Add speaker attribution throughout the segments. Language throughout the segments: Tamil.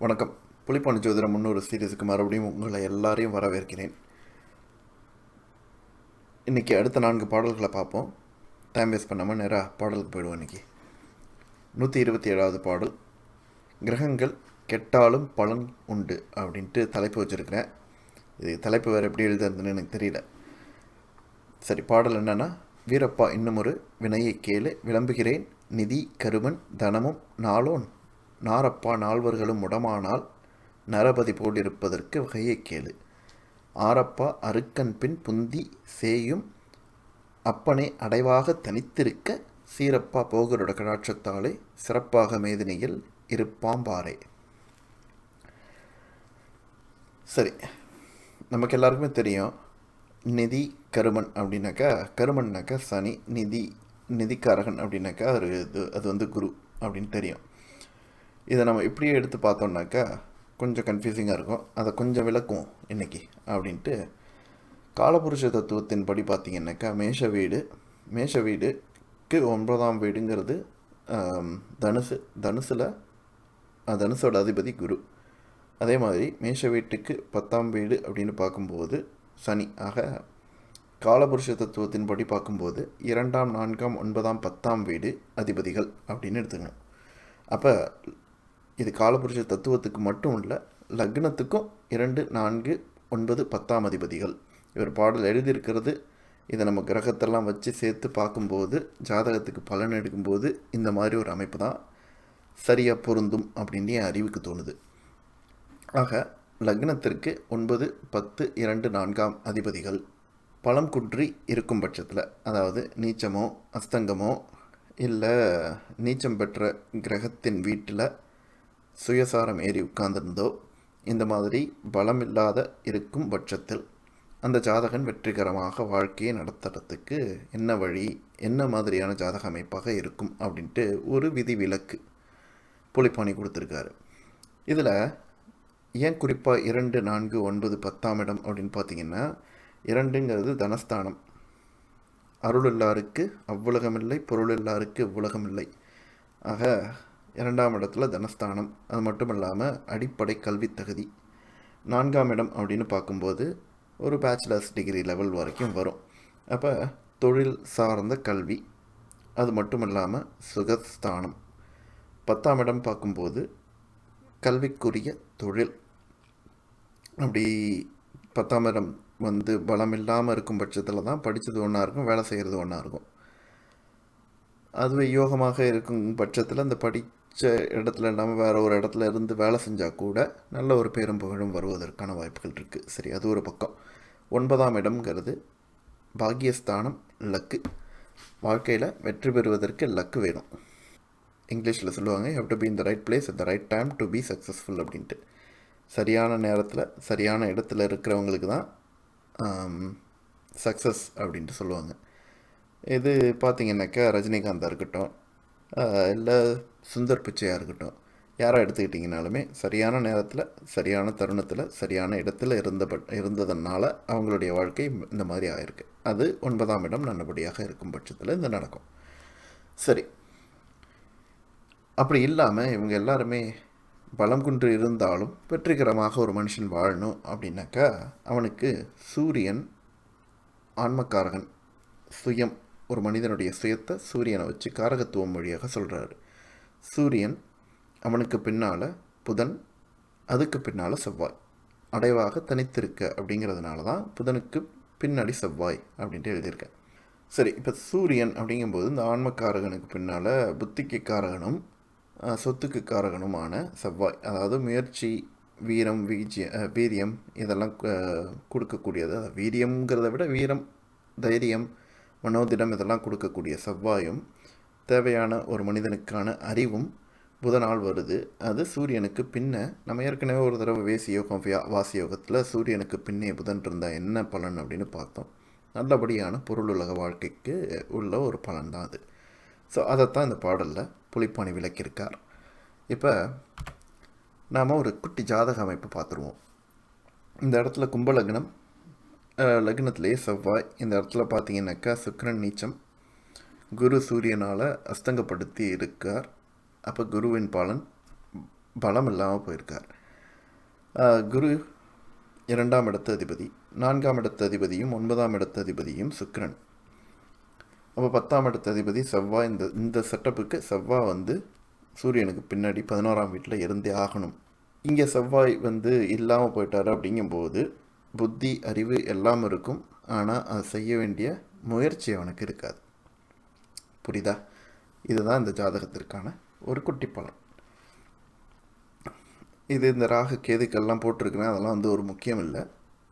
Speaker 1: வணக்கம். புலிப்பாணி ஜோதிடம் முன்னொரு சீரீஸுக்கு மறுபடியும் உங்களை எல்லாரையும் வரவேற்கிறேன். இன்றைக்கி அடுத்த 4 பாடல்களை பார்ப்போம். டைம் வேஸ்ட் பண்ணாமல் நேராக பாடலுக்கு போயிடுவோம். இன்றைக்கி 127வது பாடல். கிரகங்கள் கெட்டாலும் பலன் உண்டு அப்படின்ட்டு தலைப்பு வச்சுருக்கிறேன். இது தலைப்பு வேறு எப்படி எழுதுறதுன்னு எனக்கு தெரியல. சரி, பாடல் என்னென்னா, வீரப்பா இன்னும் ஒரு வினையை கேளு, விளம்புகிறேன் நிதி கருமன் தனமும் நாளோன் நாரப்பா நால்வர்களும் முடமானால் நரபதி போலிருப்பதற்கு வகையை கேளு. ஆரப்பா அருக்கன் பின் புந்தி சேயும் அப்பனை அடைவாக தனித்திருக்க சீரப்பா போகரோட கடாட்சத்தாலே சிறப்பாக மேதினியில் இருப்பாம்பாரே. சரி, நமக்கு எல்லாருக்குமே தெரியும் நிதி கருமன் அப்படின்னாக்கா, கருமன்னாக்கா சனி, நிதிக்காரகன் அப்படின்னாக்கா அது குரு அப்படின்னு தெரியும். இதை நம்ம இப்படியே எடுத்து பார்த்தோம்னாக்கா கொஞ்சம் கன்ஃபியூசிங்காக இருக்கும். அதை கொஞ்சம் விளக்கும் இன்றைக்கி அப்படின்ட்டு. காலபுருஷ தத்துவத்தின்படி பார்த்திங்கன்னாக்கா மேஷ வீடுக்கு 9ஆம் வீடுங்கிறது தனுசோட அதிபதி குரு. அதே மாதிரி மேஷ வீட்டுக்கு 10ஆம் வீடு அப்படின்னு பார்க்கும்போது சனி. ஆக காலபுருஷ தத்துவத்தின்படி பார்க்கும்போது 2ஆம் 4ஆம் 9ஆம் 10ஆம் வீடு அதிபதிகள் அப்படின்னு எடுத்துக்கணும். அப்போ இது காலபுருஷ தத்துவத்துக்கு மட்டும் இல்லை, லக்னத்துக்கும் 2, 4, 9, 10ஆம் அதிபதிகள். இவர் பாடல் எழுதியிருக்கிறது. இதை நம்ம கிரகத்தெல்லாம் வச்சு சேர்த்து பார்க்கும்போது, ஜாதகத்துக்கு பலன் எடுக்கும்போது இந்த மாதிரி ஒரு அமைப்பு தான் சரியாக பொருந்தும் அப்படின்னு என் அறிவுக்கு தோணுது. ஆக லக்னத்திற்கு 9, 10, 2, 4ஆம் அதிபதிகள் பலம் குன்றி இருக்கும் பட்சத்தில், அதாவது நீச்சமோ அஸ்தங்கமோ இல்லை நீச்சம் பெற்ற கிரகத்தின் வீட்டில் சுயசாரம் ஏறி உட்கார்ந்திருந்தோ இந்த மாதிரி பலம் இல்லாத இருக்கும் பட்சத்தில் அந்த ஜாதகன் வெற்றிகரமாக வாழ்க்கையை நடத்துறதுக்கு என்ன வழி, என்ன மாதிரியான ஜாதக அமைப்பாக இருக்கும் அப்படின்ட்டு ஒரு விதி விலக்கு புலிப்பாணி கொடுத்துருக்காரு. இதில் ஏன் குறிப்பாக 2, 4, 9, 10ஆம் இடம் அப்படின்னு பார்த்தீங்கன்னா, 2ங்கிறது தனஸ்தானம். அருள் இல்லாருக்கு அவ்வுலகமில்லை, பொருள் இல்லாருக்கு இவ்வுலகமில்லை. ஆக 2ஆம் இடத்துல தனஸ்தானம். அது மட்டும் இல்லாமல் அடிப்படை கல்வி தகுதி. 4ஆம் இடம் அப்படின்னு பார்க்கும்போது ஒரு பேச்சுலர்ஸ் டிகிரி லெவல் வரைக்கும் வரும். அப்போ தொழில் சார்ந்த கல்வி. அது மட்டும் இல்லாமல் சுகஸ்தானம். 10ஆம் இடம் பார்க்கும்போது கல்விக்குரிய தொழில். அப்படி 10ஆம் இடம் பலம் இல்லாமல் இருக்கும் பட்சத்தில் தான் படித்தது ஒன்றா இருக்கும், வேலை செய்கிறது ஒன்றா இருக்கும். அதுவே யோகமாக இருக்கும் பட்சத்தில் அந்த படித்த இடத்துல இல்லாமல் வேறு ஒரு இடத்துல இருந்து வேலை செஞ்சால் கூட நல்ல ஒரு பேரும் புகழும் வருவதற்கான வாய்ப்புகள் இருக்குது. சரி, அது ஒரு பக்கம். 9ஆம் இடம்ங்கிறது பாக்கியஸ்தானம், லக்கு. வாழ்க்கையில் வெற்றி பெறுவதற்கு லக்கு வேணும். இங்கிலீஷில் சொல்லுவாங்க, you have to be in the right place at the right time to be successful அப்படின்ட்டு. சரியான நேரத்தில் சரியான இடத்துல இருக்கிறவங்களுக்கு தான் சக்ஸஸ் அப்படின்ட்டு சொல்லுவாங்க. இது பார்த்திங்கனாக்கா ரஜினிகாந்தாக இருக்கட்டும், இல்லை சுந்தர் பிச்சையாக இருக்கட்டும், யாராக எடுத்துக்கிட்டிங்கனாலுமே சரியான நேரத்தில் சரியான தருணத்தில் சரியான இடத்துல இருந்ததுனால அவங்களுடைய வாழ்க்கை இந்த மாதிரி ஆயிருக்கு. அது 9ஆம் இடம் நல்லபடியாக இருக்கும் பட்சத்தில் இந்த நடக்கும். சரி, அப்படி இல்லாமல் இவங்க எல்லாருமே பலம் குன்று இருந்தாலும் வெற்றிகரமாக ஒரு மனுஷன் வாழணும் அப்படின்னாக்கா அவனுக்கு சூரியன் ஆன்மக்காரகன். சுயம், ஒரு மனிதனுடைய சுயத்தை சூரியனை வச்சு காரகத்துவம் வழியாக சொல்கிறாரு. சூரியன், அவனுக்கு பின்னால் புதன், அதுக்கு பின்னால் செவ்வாய் அடைவாக தனித்திருக்க அப்படிங்கிறதுனால தான் புதனுக்கு பின்னாடி செவ்வாய் அப்படின்ட்டு எழுதியிருக்கேன். சரி, இப்போ சூரியன் அப்படிங்கும்போது இந்த ஆன்மக்காரகனுக்கு பின்னால் புத்திக்கு காரகனும் சொத்துக்கு காரகனுமான செவ்வாய், அதாவது முயற்சி, வீரம், வீரியம் இதெல்லாம் கொடுக்கக்கூடியது. வீரியங்கிறத விட வீரம், தைரியம், மனோதிடம் இதெல்லாம் கொடுக்கக்கூடிய செவ்வாயும் தேவையான ஒரு மனிதனுக்கான அறிவும் புதனால் வருது. அது சூரியனுக்கு பின்ன நம்ம ஏற்கனவே ஒரு தடவை வேசி யோகம் வாசி யோகத்தில் சூரியனுக்கு பின்னே புதன் இருந்தால் என்ன பலன் அப்படின்னு பார்த்தோம். நல்லபடியான பொருள் உலக வாழ்க்கைக்கு உள்ள ஒரு பலன் தான் அது. ஸோ அதைத்தான் இந்த பாடலில் புலிப்பாணி விளக்கியிருக்கார். இப்போ நாம் ஒரு குட்டி ஜாதக அமைப்பு பார்த்துருவோம். இந்த இடத்துல கும்பலக்னம், லக்னத்திலேயே செவ்வாய். இந்த இடத்துல பார்த்தீங்கன்னாக்கா சுக்கிரன் நீச்சம், குரு சூரியனால் அஸ்தங்கப்படுத்தி இருக்கார். அப்போ குருவின் பலன் பலம் இல்லாமல் போயிருக்கார். குரு 2ஆம் இடத்து அதிபதி, 4ஆம் இடத்து அதிபதியும் 9ஆம் இடத்து அதிபதியும் சுக்கிரன். அப்போ 10ஆம் இடத்து அதிபதி செவ்வாய். இந்த செட்டப்புக்கு செவ்வாய் வந்து சூரியனுக்கு பின்னாடி 11ஆம் வீட்டில் இருந்தே ஆகணும். இங்கே செவ்வாய் வந்து இல்லாமல் போயிட்டார். அப்படிங்கும்போது புத்தி, அறிவு எல்லாம் இருக்கும், ஆனால் அது செய்ய வேண்டிய முயற்சி அவனுக்கு இருக்காது. புரியுதா? இதுதான் இந்த ஜாதகத்திற்கான ஒரு குட்டி பலன். இது இந்த ராகு கேதுக்கெல்லாம் போட்டிருக்கிறேன், அதெல்லாம் வந்து ஒரு முக்கியம் இல்லை.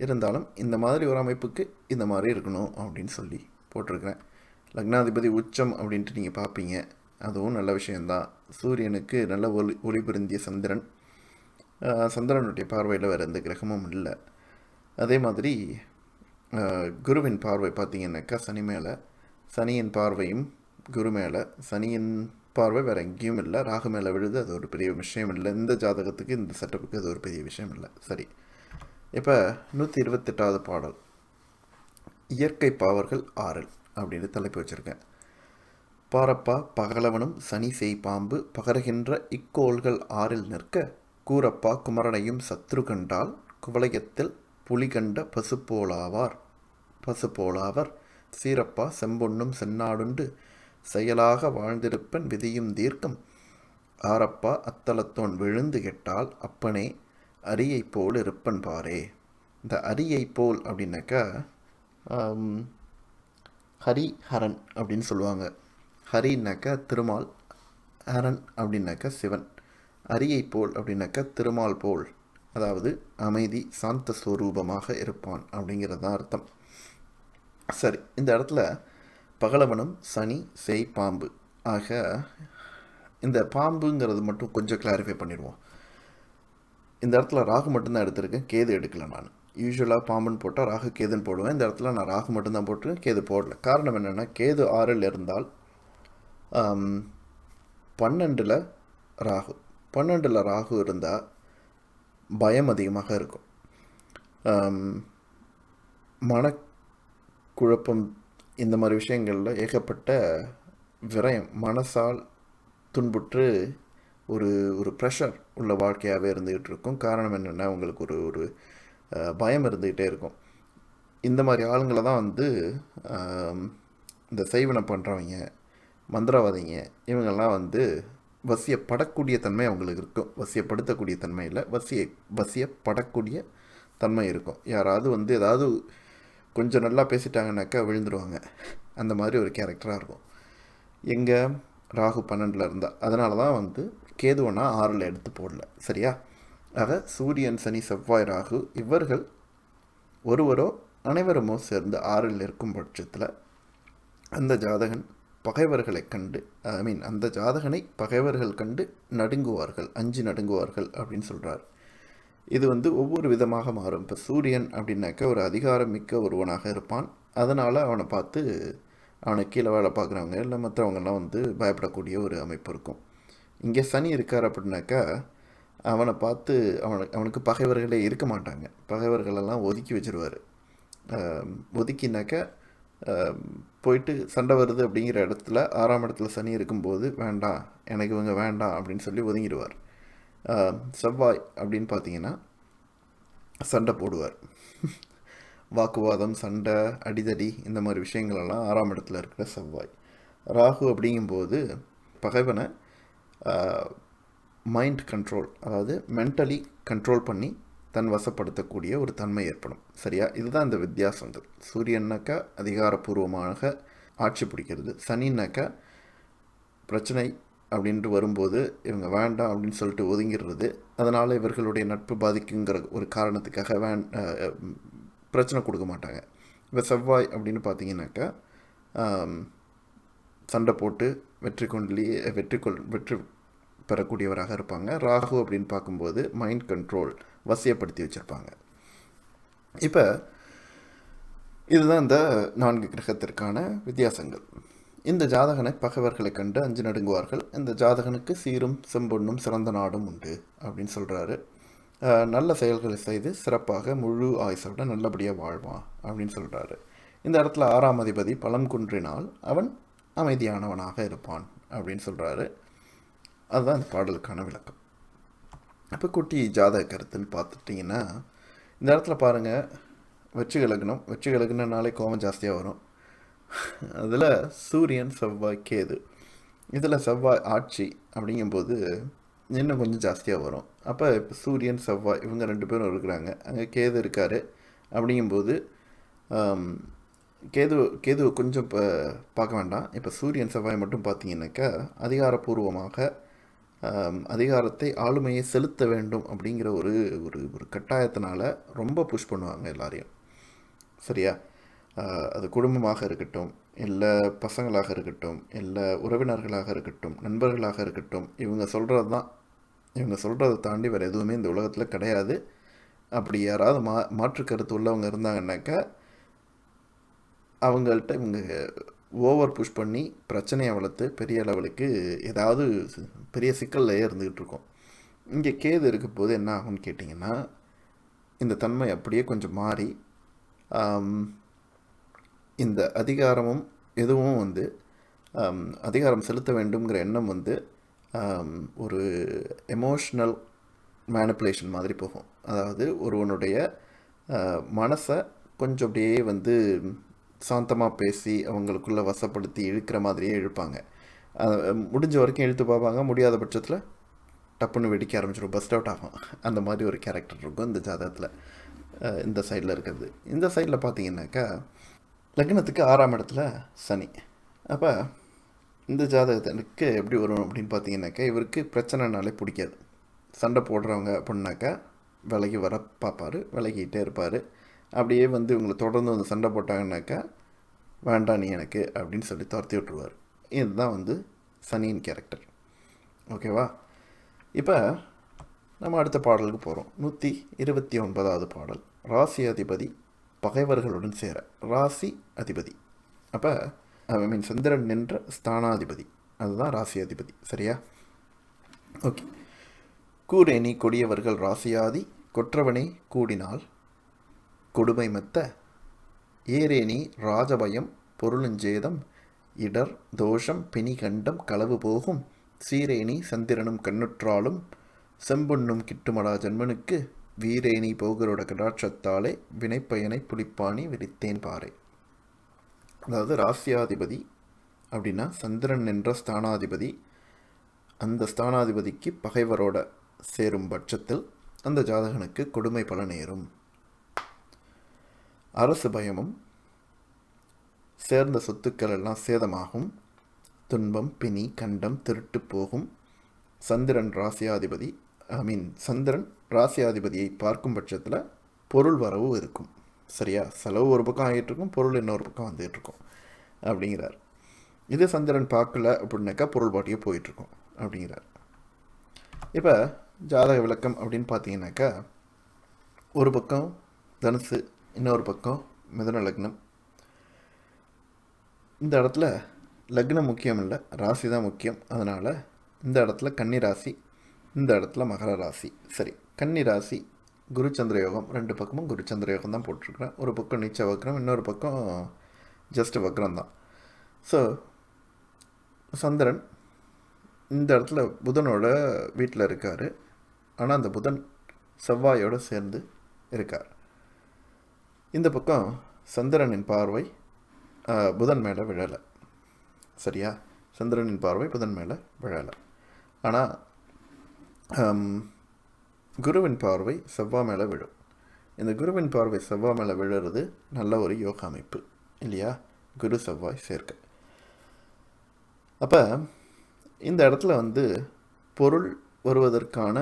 Speaker 1: இருந்தாலும் இந்த மாதிரி ஒரு அமைப்புக்கு இந்த மாதிரி இருக்கணும் அப்படின்னு சொல்லி போட்டிருக்கிறேன். லக்னாதிபதி உச்சம் அப்படின்ட்டு நீங்கள் பார்ப்பீங்க, அதுவும் நல்ல விஷயந்தான். சூரியனுக்கு நல்ல ஒளி பொருந்திய சந்திரன், சந்திரனுடைய பார்வையில் வேறு எந்த கிரகமும் இல்லை. அதே மாதிரி குருவின் பார்வை பார்த்திங்கன்னாக்கா சனி மேலே, சனியின் பார்வையும் குரு மேலே. சனியின் பார்வை வேறு எங்கேயும் இல்லை, ராகு மேலே விழுது. அது ஒரு பெரிய விஷயம் இல்லை. இந்த ஜாதகத்துக்கு, இந்த செட்டப்புக்கு அது ஒரு பெரிய விஷயம் இல்லை. சரி, இப்போ 128வது பாடல், இயற்கை பாவர்கள் 6 அப்படின்னு தலைப்பு வச்சுருக்கேன். பாரப்பா பகலவனும் சனி செய் பாம்பு பகருகின்ற இக்கோள்கள் 6 நிற்க, கூரப்பா குமரனையும் சத்ரு கண்டால் குவளையத்தில் புலி கண்ட பசுபோலாவர் சீரப்பா செம்பொன்னும் செந்நாடுண்டு செயலாக வாழ்ந்திருப்பன் விதியும் தீர்க்கம், ஆரப்பா அத்தலத்தோன் விழுந்து கெட்டால் அப்பனே அரியை போல் இருப்பன் பாரே. இந்த அரியை போல் அப்படின்னாக்கா ஹரிஹரன் அப்படின்னு சொல்லுவாங்க. ஹரின்னாக்கா திருமால், ஹரன் அப்படின்னாக்கா சிவன். அரியை போல் அப்படின்னாக்கா திருமால் போல், அதாவது அமைதி சாந்த ஸ்வரூபமாக இருப்பான் அப்படிங்கிறது தான் அர்த்தம். சரி, இந்த இடத்துல பகலவனும் சனி செய் பாம்பு ஆக, இந்த பாம்புங்கிறது மட்டும் கொஞ்சம் கிளாரிஃபை பண்ணிடுவோம். இந்த இடத்துல ராகு மட்டும்தான் எடுத்திருக்கேன், கேது எடுக்கலை. நான் யூஸ்வலாக பாம்புன்னு போட்டால் ராகு கேதுன்னு போடுவேன். இந்த இடத்துல நான் ராகு மட்டும்தான் போட்டிருக்கேன், கேது போடல. காரணம் என்னென்னா, கேது 6 இருந்தால் 12 ராகு, 12 ராகு இருந்தால் பயம் அதிகமாக இருக்கும், மனக்குழப்பம், இந்த மாதிரி விஷயங்களில் ஏகப்பட்ட விரயம், மனசால் துன்புற்று ஒரு ஒரு ப்ரெஷர் உள்ள வாழ்க்கையாகவே இருந்துகிட்டு இருக்கும். காரணம் என்னென்னா, உங்களுக்கு ஒரு பயம் இருந்துக்கிட்டே இருக்கும். இந்த மாதிரி ஆளுங்களை தான் வந்து இந்த செய்வனை பண்ணுறவங்க, மந்திரவாதிங்க, இவங்கெல்லாம் வந்து வசியப்படக்கூடிய தன்மை அவங்களுக்கு இருக்கும். வசியப்படுத்தக்கூடிய தன்மை இல்லை, வசியப்படக்கூடிய தன்மை இருக்கும். யாராவது வந்து ஏதாவது கொஞ்சம் நல்லா பேசிட்டாங்கன்னாக்கா விழுந்துருவாங்க. அந்த மாதிரி ஒரு கேரக்டராக இருக்கும். எங்கே ராகு 12 இருந்தால். அதனால தான் வந்து கேதுவனா 6 எடுத்து போடல. சரியா? ஆக சூரியன் சனி செவ்வாய் ராகு இவர்கள் ஒருவரோ அனைவருமோ சேர்ந்து 6 இருக்கும் பட்சத்தில் அந்த ஜாதகன் பகைவர்களை கண்டு, அந்த ஜாதகனை பகைவர்கள் கண்டு நடுங்குவார்கள், அஞ்சு நடுங்குவார்கள் அப்படின்னு சொல்கிறார். இது வந்து ஒவ்வொரு விதமாக மாறும். இப்போ சூரியன் அப்படின்னாக்க ஒரு அதிகாரம் மிக்க ஒருவனாக இருப்பான். அதனால் அவனை பார்த்து அவனை கீழே வேலை பார்க்குறவங்க இல்லை மற்றவங்கெல்லாம் வந்து பயப்படக்கூடிய ஒரு அமைப்பு இருக்கும். இங்கே சனி இருக்கார் அப்படின்னாக்கா அவனை பார்த்து அவனுக்கு பகைவர்களே இருக்க மாட்டாங்க. பகைவர்களெல்லாம் ஒதுக்கி வச்சுருவார். ஒதுக்கினாக்கா போயிட்டு சண்டை வருது அப்படிங்கிற இடத்துல 6ஆம் இடத்துல சனி இருக்கும்போது வேண்டாம், எனக்கு இவங்க வேண்டாம் அப்படின்னு சொல்லி ஒதுங்கிடுவார். செவ்வாய் அப்படின்னு பார்த்தீங்கன்னா சண்டை போடுவார். வாக்குவாதம், சண்டை, அடிதடி, இந்த மாதிரி விஷயங்களெல்லாம் 6ஆம் இடத்துல இருக்கிற செவ்வாய். ராகு அப்படிங்கும்போது பகைவனை மைண்ட் கண்ட்ரோல், அதாவது மென்டலி கண்ட்ரோல் பண்ணி தன் வசப்படுத்தக்கூடிய ஒரு தன்மை ஏற்படும். சரியா? இதுதான் இந்த வித்தியாசங்கள். சூரியன்னாக்கா அதிகாரப்பூர்வமாக ஆட்சி பிடிக்கிறது, சனின்னாக்கா பிரச்சனை அப்படின்ட்டு வரும்போது இவங்க வேண்டாம் அப்படின்னு சொல்லிட்டு ஒதுங்கிடுறது. அதனால் இவர்களுடைய நட்பு பாதிக்குங்கிற ஒரு காரணத்துக்காக பிரச்சனை கொடுக்க மாட்டாங்க. இப்போ செவ்வாய் அப்படின்னு பார்த்தீங்கன்னாக்கா சண்டை போட்டு வெற்றி பெறக்கூடியவராக இருப்பாங்க. ராகு அப்படின்னு பார்க்கும்போது மைண்ட் கண்ட்ரோல், வசியப்படுத்தி வச்சுருப்பாங்க. இப்போ இதுதான் இந்த 4 கிரகத்திற்கான வித்தியாசங்கள். இந்த ஜாதகனை பகைவர்களை கண்டு அஞ்சு நடுங்குவார்கள். இந்த ஜாதகனுக்கு சீரும் செம்பொன்னும் சிறந்த நாடும் உண்டு அப்படின்னு சொல்கிறாரு. நல்ல செயல்களை செய்து சிறப்பாக முழு ஆயுசோட நல்லபடியாக வாழ்வான் அப்படின்னு சொல்கிறாரு. இந்த இடத்துல 6ஆம் அதிபதி பலம் குன்றினால் அவன் அமைதியானவனாக இருப்பான் அப்படின்னு சொல்கிறாரு. அதுதான் இந்த பாடலுக்கான விளக்கம். அப்போ குட்டி ஜாதக கருத்துன்னு பார்த்துட்டிங்கன்னா இந்த இடத்துல பாருங்கள், வெற்றி லக்னம்னாலே கோபம் ஜாஸ்தியாக வரும். அதில் சூரியன் செவ்வாய் கேது, இதில் செவ்வாய் ஆட்சி அப்படிங்கும்போது இன்னும் கொஞ்சம் ஜாஸ்தியாக வரும். அப்போ இப்போ சூரியன் செவ்வாய் இவங்க 2 பேரும் இருக்கிறாங்க, அங்கே கேது இருக்கார். அப்படிங்கும்போது கேது கொஞ்சம் இப்போ பார்க்க வேண்டாம். இப்போ சூரியன் செவ்வாய் மட்டும் பார்த்தீங்கன்னாக்கா அதிகாரப்பூர்வமாக அதிகாரத்தை ஆளுமையை செலுத்த வேண்டும் அப்படிங்கிற ஒரு ஒரு ஒரு கட்டாயத்தினால ரொம்ப புஷ் பண்ணுவாங்க எல்லாரையும். சரியா? அது குடும்பமாக இருக்கட்டும், இல்லை பசங்களாக இருக்கட்டும், இல்லை உறவினர்களாக இருக்கட்டும், நண்பர்களாக இருக்கட்டும், இவங்க சொல்கிறத தாண்டி வேறு எதுவுமே இந்த உலகத்தில் கிடையாது. அப்படி யாராவது மாற்று கருத்து உள்ளவங்க இருந்தாங்கன்னாக்கா அவங்கள்ட்ட இவங்க ஓவர் புஷ் பண்ணி பிரச்சனையை வளர்த்து பெரிய லெவலுக்கு ஏதாவது பெரிய சிக்கலில் இருந்துக்கிட்டு இருக்கோம். இங்கே கேது இருக்கும் போது என்ன ஆகும்னு கேட்டிங்கன்னா, இந்த தன்மை அப்படியே கொஞ்சம் மாறி இந்த அதிகாரமும் எதுவும் வந்து அதிகாரம் செலுத்த வேண்டுங்கிற எண்ணம் வந்து ஒரு எமோஷ்னல் மேனிப்புலேஷன் மாதிரி போகும். அதாவது ஒருவனுடைய மனசை கொஞ்சம் அப்படியே வந்து சாந்தமாக பேசி அவங்களுக்குள்ளே வசப்படுத்தி இழுக்கிற மாதிரியே இழுப்பாங்க. முடிஞ்ச வரைக்கும் இழுத்து பார்ப்பாங்க, முடியாத பட்சத்தில் டப்புன்னு வெடிக்க ஆரம்பிச்சிடும், பஸ்ட் அவுட் ஆகும். அந்த மாதிரி ஒரு கேரக்டர் இருக்கும் இந்த ஜாதகத்தில். இந்த சைடில் இருக்கிறது. இந்த சைடில் பார்த்தீங்கன்னாக்கா லக்னத்துக்கு 6ஆம் இடத்துல சனி. அப்போ இந்த ஜாதகத்திற்கு எப்படி வரும் அப்படின்னு பார்த்தீங்கன்னாக்கா, இவருக்கு பிரச்சனைனாலே பிடிக்காது. சண்டை போடுறவங்க அப்படின்னாக்கா விலகி வர பார்ப்பார், விலகிட்டே இருப்பார். அப்படியே வந்து இவங்களை தொடர்ந்து வந்து சண்டை போட்டாங்கன்னாக்கா வேண்டாம் நீ எனக்கு அப்படின்னு சொல்லி துரத்தி விட்டுருவார். இதுதான் வந்து சனியின் கேரக்டர். ஓகேவா? இப்போ நம்ம அடுத்த பாடலுக்கு போகிறோம். 129வது பாடல். ராசி அதிபதி பகைவர்களுடன் சேர. ராசி அதிபதி அப்போ சந்திரன் நின்ற ஸ்தானாதிபதி, அதுதான் ராசி அதிபதி. சரியா? ஓகே. கூரேணி கொடியவர்கள் ராசியாதி கொற்றவனே கூடினால் கொடுமை மெத்த ஏரேணி ராஜபயம் பொருளுஞ்சேதம் இடர் தோஷம் பிணிகண்டம் களவு போகும் சீரேணி சந்திரனும் கண்ணுற்றாலும் செம்பொன்னும் கிட்டுமடா ஜன்மனுக்கு வீரேணி போகரோட கடாட்சத்தாலே வினைப்பயனை புலிப்பாணி விரித்தேன் பாறை. அதாவது ராசியாதிபதி அப்படின்னா சந்திரன் என்ற ஸ்தானாதிபதி. அந்த ஸ்தானாதிபதிக்கு பகைவரோட சேரும் பட்சத்தில் அந்த ஜாதகனுக்கு கொடுமை பல நேரும். அரசு பயமும் சேர்ந்த சொத்துக்கள் எல்லாம் சேதமாகும். துன்பம் பிணி கண்டம் திருட்டு போகும். சந்திரன் ராசியாதிபதியை பார்க்கும் பட்சத்தில் பொருள் வரவு இருக்கும். சரியா? செலவு ஒரு பக்கம் ஆகிட்டு இருக்கும், பொருள் இன்னொரு பக்கம் வந்துட்டு இருக்கும் அப்படிங்கிறார். இது சந்திரன் பார்க்கல அப்படின்னாக்கா பொருள் பாட்டியே போயிட்டுருக்கும் அப்படிங்கிறார். இப்போ ஜாதக விளக்கம் அப்படின்னு பார்த்தீங்கன்னாக்கா, ஒரு பக்கம் தனுசு, இன்னொரு பக்கம் மிதுன லக்னம். இந்த இடத்துல லக்னம் முக்கியம் இல்லை, ராசி தான் முக்கியம். அதனால் இந்த இடத்துல கன்னி ராசி, இந்த இடத்துல மகர ராசி. சரி, கன்னி ராசி குருச்சந்திர யோகம், 2 பக்கமும் குருச்சந்திர யோகம் தான் போட்டிருக்கிறேன். ஒரு பக்கம் நீச்ச வக்ரம், இன்னொரு பக்கம் ஜஸ்ட் வக்ரம் தான். ஸோ சந்திரன் இந்த இடத்துல புதனோட வீட்டில் இருக்கார். ஆனால் அந்த புதன் செவ்வாயோடு சேர்ந்து இருக்கார். இந்த பக்கம் சந்திரனின் பார்வை புதன் மேலே விழலை. சரியா? சந்திரனின் பார்வை புதன் மேலே விழலை. ஆனால் குருவின் பார்வை செவ்வாய் மேலே விழும். இந்த குருவின் பார்வை செவ்வாய் மேலே விழுறது நல்ல ஒரு யோக அமைப்பு இல்லையா? குரு செவ்வாய் சேர்க்க. அப்போ இந்த இடத்துல வந்து பொருள் வருவதற்கான,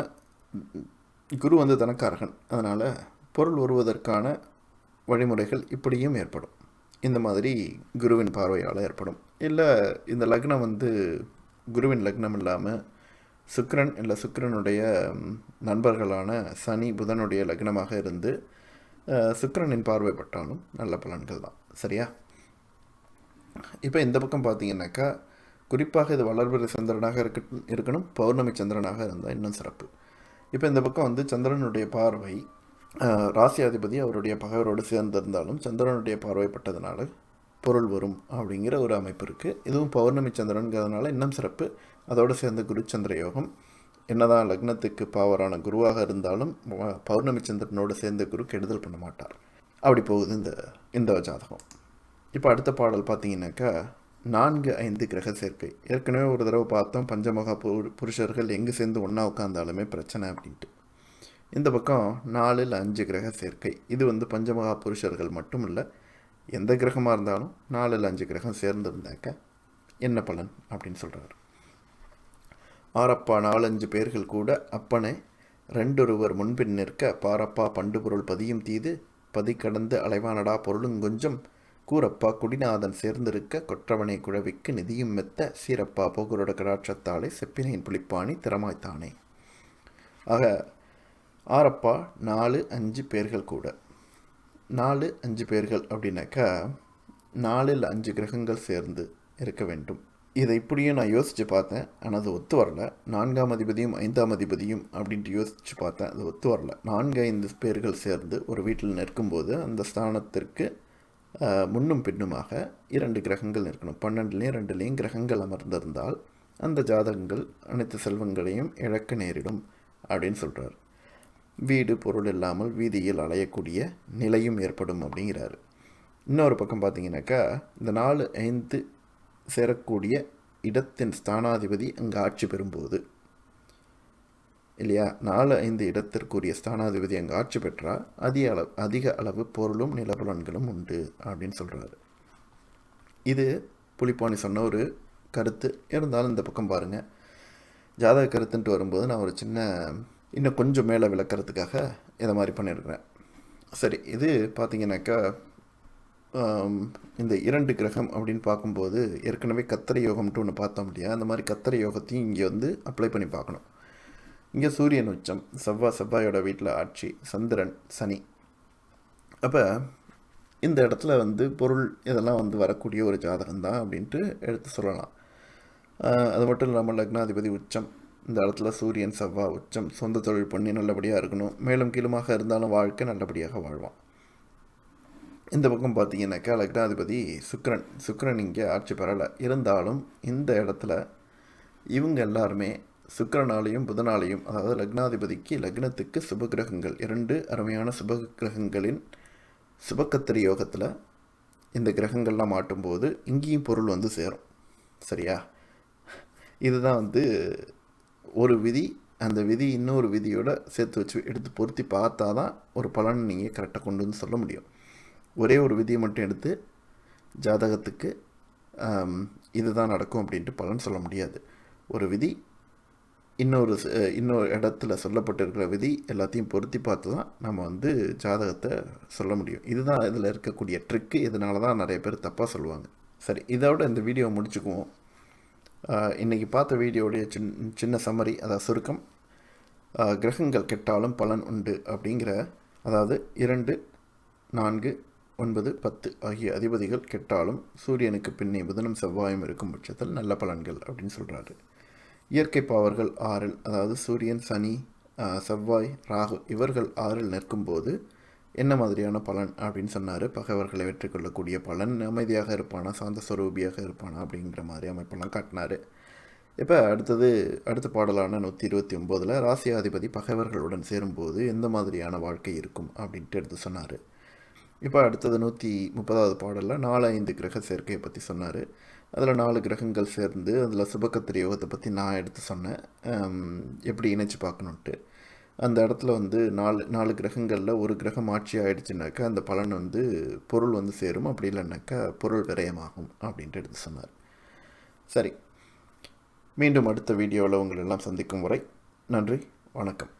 Speaker 1: குரு வந்து தனக்காரகன், அதனால் பொருள் வருவதற்கான வழிமுறைகள் இப்படியும் ஏற்படும். இந்த மாதிரி குருவின் பார்வையால் ஏற்படும். இல்லை இந்த லக்னம் வந்து குருவின் லக்னம் இல்லாமல் சுக்கிரன் இல்லை சுக்கிரனுடைய நண்பர்களான சனி புதனுடைய லக்னமாக இருந்து சுக்கிரனின் பார்வைப்பட்டாலும் நல்ல பலன்கள் தான். சரியா? இப்போ இந்த பக்கம் பார்த்தீங்கன்னாக்கா குறிப்பாக இது வளர்பிறை சந்திரனாக இருக்கணும், பௌர்ணமி சந்திரனாக இருந்தால் இன்னும் சிறப்பு. இப்போ இந்த பக்கம் வந்து சந்திரனுடைய பார்வை ராசியாதிபதி அவருடைய பகைவரோடு சேர்ந்திருந்தாலும் சந்திரனுடைய பார்வைப்பட்டதுனால பொருள் வரும் அப்படிங்கிற ஒரு அமைப்பு இருக்குது. இதுவும் பௌர்ணமி சந்திரனுங்கிறதுனால இன்னும் சிறப்பு. அதோடு சேர்ந்த குருச்சந்திர யோகம். என்னதான் லக்னத்துக்கு பாவரான குருவாக இருந்தாலும் பௌர்ணமி சந்திரனோடு சேர்ந்த குரு கெடுதல் பண்ண மாட்டார். அப்படி போகுது இந்த இந்த ஜாதகம். இப்போ அடுத்த பாடல் பார்த்தீங்கன்னாக்கா 4-5 கிரக சேர்க்கை. ஏற்கனவே ஒரு தடவை பார்த்தோம், பஞ்சமகா புருஷர்கள் எங்கே சேர்ந்து ஒன்றா உட்காந்தாலுமே பிரச்சனை அப்படின்ட்டு. இந்த பக்கம் 4-5 கிரக சேர்க்கை. இது பஞ்சமகா புருஷர்கள் மட்டும் இல்லை, எந்த கிரகமாக இருந்தாலும் 4-5 கிரகம் சேர்ந்துருந்தாக்க என்ன பலன் அப்படின்னு சொல்கிறார். ஆரப்பா 4-5 பேர்கள் கூட அப்பனை ரெண்டொருவர் முன்பின் நிற்க பாரப்பா பண்டு பொருள் பதியும் தீது பதி கடந்து அலைவானடா பொருளுங்கொஞ்சம் கூரப்பா குடிநாதன் சேர்ந்திருக்க கொற்றவனை குழவிக்கு நிதியும் மெத்த சீரப்பா போகுரோட கடாட்சத்தாலே செப்பினையின் புளிப்பாணி திறமாய்த்தானே. ஆக ஆரப்பா 4-5 பேர்கள் கூட. 4-5 பேர்கள் அப்படின்னாக்கா 4-5 கிரகங்கள் சேர்ந்து இருக்க வேண்டும். இதை இப்படியும் நான் யோசித்து பார்த்தேன், ஆனால் அது ஒத்து வரல. 4ஆம் அதிபதியும் 5ஆம் அதிபதியும் அப்படின்ட்டு யோசித்து பார்த்தேன், அது ஒத்து வரல. 4-5 பேர்கள் சேர்ந்து ஒரு வீட்டில் நிற்கும்போது அந்த ஸ்தானத்திற்கு முன்னும் பின்னுமாக 2 கிரகங்கள் இருக்கணும். 12லேயும் 2லேயும் கிரகங்கள் அமர்ந்திருந்தால் அந்த ஜாதகங்கள் அனைத்து செல்வங்களையும் இழக்க நேரிடும் அப்படின்னு சொல்கிறார். வீடு பொருள் இல்லாமல் வீதியில் அலையக்கூடிய நிலையும் ஏற்படும் அப்படிங்கிறாரு. இன்னொரு பக்கம் பார்த்தீங்கன்னாக்கா இந்த 4-5 சேரக்கூடிய இடத்தின் ஸ்தானாதிபதி அங்கே ஆட்சி பெறும்போது இல்லையா, 4-5 இடத்திற்குரிய ஸ்தானாதிபதி அங்கே ஆட்சி பெற்றால் அதிக அளவு பொருளும் நிலபலன்களும் உண்டு அப்படின்னு சொல்கிறாரு. இது புலிப்பாணி சொன்ன ஒரு கருத்து. இருந்தாலும் இந்த பக்கம் பாருங்கள், ஜாதக கருத்துன்ட்டு வரும்போது நான் ஒரு இன்னும் கொஞ்சம் மேலே விளக்கிறதுக்காக இதை மாதிரி பண்ணியிருக்கிறேன். சரி, இது பார்த்திங்கனாக்கா இந்த 2 கிரகம் அப்படின்னு பார்க்கும்போது ஏற்கனவே கத்திரை யோகம்ட்டு ஒன்று பார்த்தோம் இல்லையா, அந்த மாதிரி கத்திரை யோகத்தையும் இங்கே அப்ளை பண்ணி பார்க்கணும். இங்கே சூரியன் உச்சம், செவ்வாயோட வீட்டில் ஆட்சி, சந்திரன் சனி. அப்போ இந்த இடத்துல பொருள் இதெல்லாம் வரக்கூடிய ஒரு ஜாதகம் தான் அப்படின்ட்டு எடுத்து சொல்லலாம். அது மட்டும் இல்லாமல் லக்னாதிபதி உச்சம், இந்த இடத்துல சூரியன் செவ்வாய் உச்சம், சொந்த தொழில் பண்ணி நல்லபடியாக இருக்கணும், மேலும் கீழுமாக இருந்தாலும் வாழ்க்கை நல்லபடியாக வாழ்வான். இந்த பக்கம் பார்த்தீங்கன்னாக்கா லக்னாதிபதி சுக்கிரன் இங்கே ஆட்சி பெறலை. இருந்தாலும் இந்த இடத்துல இவங்க எல்லாருமே சுக்கிரனாலையும் புதனாலையும், அதாவது லக்னாதிபதிக்கு லக்னத்துக்கு சுபகிரகங்கள் 2 அருமையான சுபகிரகங்களின் சுபக்கத்திரி யோகத்தில் இந்த கிரகங்கள்லாம் மாட்டும்போது இங்கேயும் பொருள் சேரும். சரியா, இதுதான் ஒரு விதி. அந்த விதி இன்னொரு விதியோட சேர்த்து வச்சு எடுத்து பொருத்தி பார்த்தா தான் ஒரு பலன் நீங்கள் கரெக்டாக கொண்டு சொல்ல முடியும். ஒரே ஒரு விதியை மட்டும் எடுத்து ஜாதகத்துக்கு இதுதான் நடக்கும் அப்படின்ட்டு பலன் சொல்ல முடியாது. ஒரு விதி இன்னொரு இடத்துல சொல்லப்பட்டிருக்கிற விதி எல்லாத்தையும் பொருத்தி பார்த்து தான் நம்ம ஜாதகத்தை சொல்ல முடியும். இதுதான் இதில் இருக்கக்கூடிய ட்ரிக்கு. இதனால தான் நிறைய பேர் தப்பாக சொல்லுவாங்க. சரி, இதோட இந்த வீடியோவை முடிச்சுக்குவோம். இன்றைக்கி பார்த்த வீடியோடைய சின்ன சம்மரி, அதாவது சுருக்கம். கிரகங்கள் கெட்டாலும் பலன் உண்டு அப்படிங்கிற, அதாவது 2, 4, 9, 10 ஆகிய அதிபதிகள் கெட்டாலும் சூரியனுக்கு பின்னே புதனும் செவ்வாயும் இருக்கும் பட்சத்தில் நல்ல பலன்கள் அப்படின்னு சொல்கிறாரு. இயற்கை பாவர்கள் 6, அதாவது சூரியன் சனி செவ்வாய் ராகு இவர்கள் 6 நிற்கும்போது என்ன மாதிரியான பலன் அப்படின்னு சொன்னார். பகைவர்களை வெற்றி கொள்ளக்கூடிய பலன், அமைதியாக இருப்பானா, சாந்த ஸ்வரூபியாக இருப்பானா அப்படிங்கிற மாதிரி அமைப்பெல்லாம் காட்டினார். இப்போ அடுத்த பாடலான 129 ராசியாதிபதி பகைவர்களுடன் சேரும்போது எந்த மாதிரியான வாழ்க்கை இருக்கும் அப்படின்ட்டு எடுத்து சொன்னார். இப்போ அடுத்தது 130வது பாடலில் 4-5 கிரக சேர்க்கையை பற்றி சொன்னார். அதில் 4 கிரகங்கள் சேர்ந்து அதில் சுபக்கத்திரி யோகத்தை பற்றி நான் எடுத்து சொன்னேன், எப்படி இணைச்சி பார்க்கணுன்ட்டு. அந்த இடத்துல 4 கிரகங்களில் ஒரு கிரகம் ஆட்சி ஆகிடுச்சுனாக்கா அந்த பலன் பொருள் சேரும், அப்படி இல்லைன்னாக்கா பொருள் விரயமாகும் அப்படின்ட்டு எடுத்து சொன்னார். சரி, மீண்டும் அடுத்த வீடியோவில் உங்களெல்லாம் சந்திக்கும் வரை நன்றி, வணக்கம்.